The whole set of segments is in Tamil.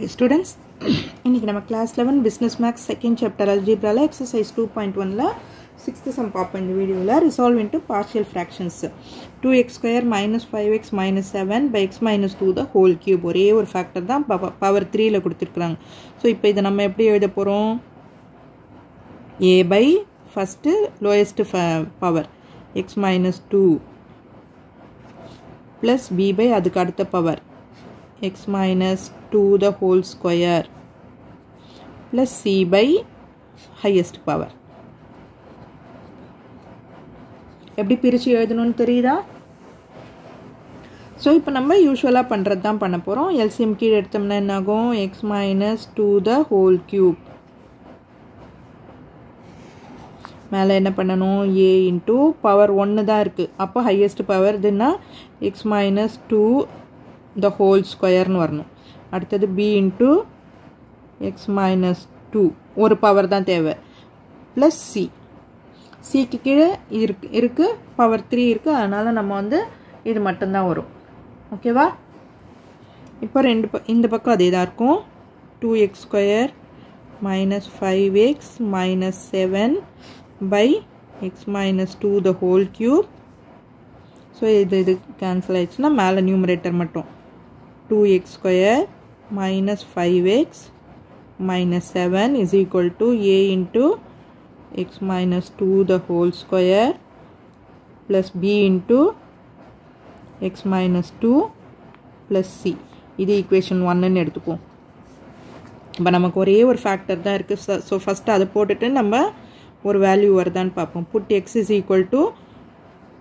Hi students, இன்னைக்கு நம்ம class 11 business maths second chapter algebra la exercise 2.1 la 6th sum பாப்போம் இந்த வீடியோல resolve into partial fractions 2x square minus 5x minus 7 by x minus 2 the whole cube ஒரே ஒரு factor தான் power 3 ல கொடுத்திருக்காங்க சோ இப்போ இத நம்ம எப்படி எழுத போறோம் a by first lowest power x minus 2 plus b by அதுக்கு அடுத்த power x minus 2 the whole square plus c by highest power. எப்படி பிரிச்சு எழுதணும்னு தெரியுதா? சோ இப்போ நம்ம யூசுவலா பண்றது தான் பண்ண போறோம். LCM கீழ எடுத்தோம்னா என்ன ஆகும்? x minus 2 the whole cube. மேல என்ன பண்ணனும்? a into power 1 தான் இருக்கு. அப்ப highest power இதுனா x minus 2 the whole square னு வரணும். அடுத்தது b into x minus 2 ஒரு பவர் தான் தேவை plus c c க்கு கீழ இருக்கு பவர் 3 இருக்கு அதனால நம்ம வந்து இது மட்டும் தான் வரும் ஓகேவா இப்போ இந்த பக்கம் அதே தான் இருக்கும் 2x square minus 5x minus 7 by x minus 2 the whole cube so இது cancel ஆயிடுச்சுனா மேல numerator மட்டும் 2x square minus 5x minus 7 is equal to a into x minus 2 the whole square plus b into x minus 2 plus c இது equation 1 ன்னு எடுத்துப்போம் இப்போ நமக்கு ஒரே ஒரு ஃபேக்டர் தான் இருக்கு சோ ஃபர்ஸ்ட் அதை போட்டுட்டு நம்ம ஒரு வேல்யூ வருதான்னு பார்ப்போம் put x is equal to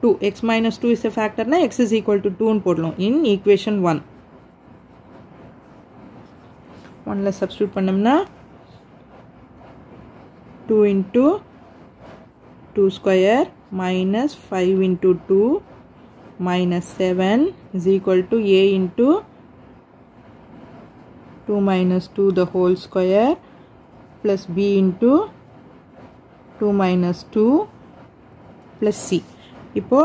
2 x minus 2 is a factor na x is equal to 2 ன்னு போடலாம் in equation 1 1 ல substitute பண்ணோம்னா 2 into 2 square minus 5 into 2 minus 7 is equal to a into 2 minus 2 the whole square plus b into 2 minus 2 plus c இப்போ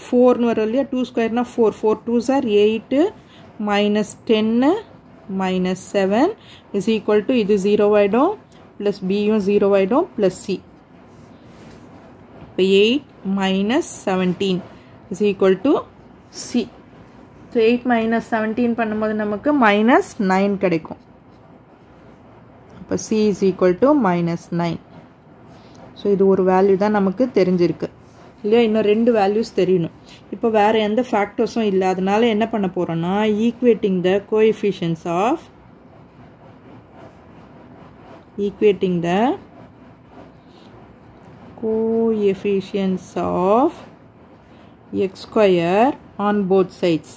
4 னு வரும் இல்லையா 2 square னா 4 4 2s are 8 minus 10 minus 7 is equal to இது 0 ஆயிடும் plus b யும் 0 ஆயிடும் plus c இப்போ 8 minus 17 is equal to c so 8 minus 17 பண்ணும்போது நமக்கு minus 9 கிடைக்கும் அப்போ c is equal to minus 9 so இது ஒரு வேல்யூ தான் நமக்கு தெரிஞ்சிருக்கு இல்லையா இன்னும் ரெண்டு வேல்யூஸ் தெரியணும் இப்போ வேற எந்த ஃபேக்டர்ஸும் இல்ல அதனால என்ன பண்ண போறோம்னா equating the coefficients of x square on both sides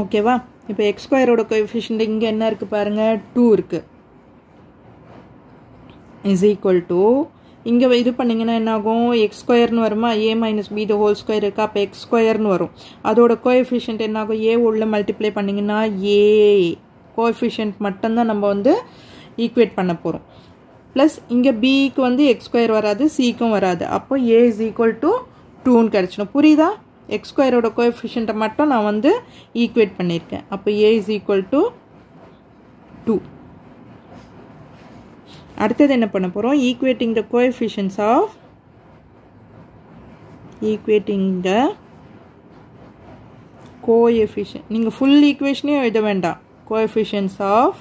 ஓகேவா இப்போ x square ஓட coefficient இங்க என்ன இருக்கு பாருங்க 2 இருக்கு is equal to இங்க இது பண்ணீங்கன்னா என்ன ஆகும் x square னு வருமா a minus b the whole square இருக்கா அப்ப x square னு வரும் அதோட கோஎஃபிஷியன்ட் என்ன ஆகும் a உள்ள மல்டிப்ளை பண்ணீங்கன்னா a கோஎஃபிஷியன்ட் மட்டும் தான் நம்ம வந்து ஈக்குவேட் பண்ண போறோம் plus இங்க b க்கு வந்து x square வராது c க்கும் வராது அப்போ a is equal to 2 ன்னு கிடைச்சிடும் புரியுதா x square ஓட கோஎஃபிஷியன்ட் மட்டும் நான் வந்து ஈக்குவேட் பண்ணிருக்கேன் அப்போ a is equal to 2 அடுத்து என்ன பண்ண போறோம் equating the coefficients நீங்க full equation எழுத வேண்டாம் coefficients of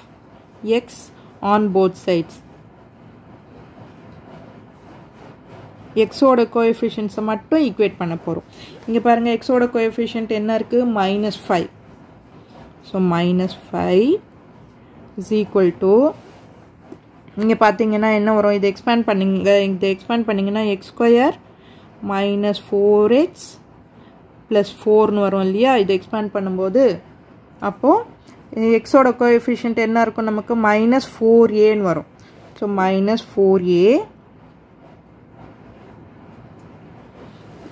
x on both sides x ஓட coefficients மட்டும் ஈக்குவேட் பண்ண போறோம் இங்க பாருங்க x ஓட coefficient என்ன இருக்கு -5 so -5 is equal to நீங்க பாத்தீங்கன்னா என்ன வரும் இது எக்ஸ்பாண்ட் பண்ணீங்கன்னா x square minus 4x plus 4 னு வரும் இல்லையா இது எக்ஸ்பாண்ட் பண்ணும்போது அப்போ x ஓட கோஎஃபிஷியன்ட் என்ன இருக்கும் நமக்கு -4a னு வரும் சோ -4a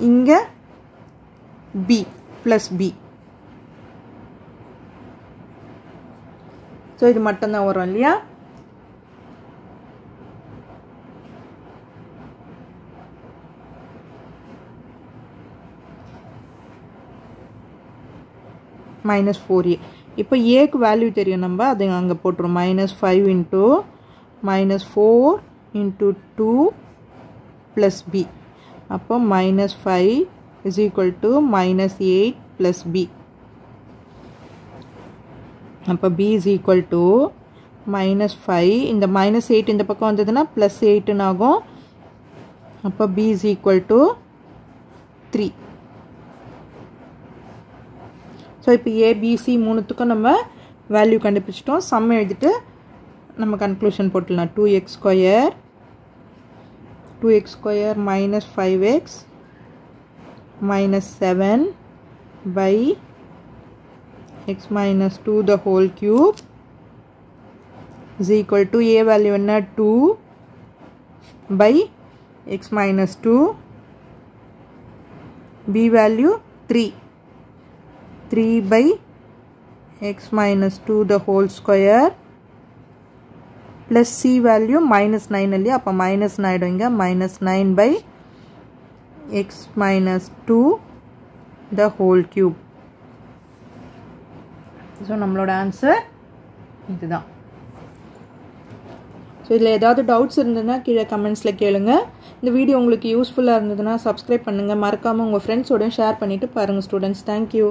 இங்க b plus b சோ இது மட்டும் தான் வரும் இல்லையா minus 4a. இப்போ aக்கு வேல்யூ தெரியும் நம்ம அதை அங்கே போட்டுரும் minus 5 into minus 4 into 2 plus b. அப்போ minus 5 is equal to minus 8 plus b. அப்போ b is equal to minus 5 இந்த minus 8 இந்த பக்கம் வந்ததுன்னா plus 8 ஆகும். அப்போ b is equal to 3. So இப்போ ஏபிசி மூணுத்துக்கும் நம்ம வேல்யூ கண்டுபிடிச்சிட்டோம். சம் எழுதிட்டு நம்ம கன்க்ளூஷன் போட்டுடலாம். 2x square minus 5x minus 7 by x minus 2 the whole cube is equal to a value என்ன 2 by x minus 2, b value 3 by x minus 2 the whole square plus c value minus 9 இல்லையா அப்போ minus ஆயிடுங்க minus 9 by x minus 2 the whole cube. So நம்மளோட ஆன்சர் இதுதான். ஸோ இதில் ஏதாவது டவுட்ஸ் இருந்ததுன்னா கீழே கமெண்ட்ஸில் கேளுங்க. இந்த வீடியோ உங்களுக்கு யூஸ்ஃபுல்லாக இருந்ததுன்னா சப்ஸ்கிரைப் பண்ணுங்கள். மறக்காமல் உங்கள் ஃப்ரெண்ட்ஸோடையும் ஷேர் பண்ணிவிட்டு பாருங்கள் ஸ்டூடெண்ட்ஸ். தேங்க்யூ.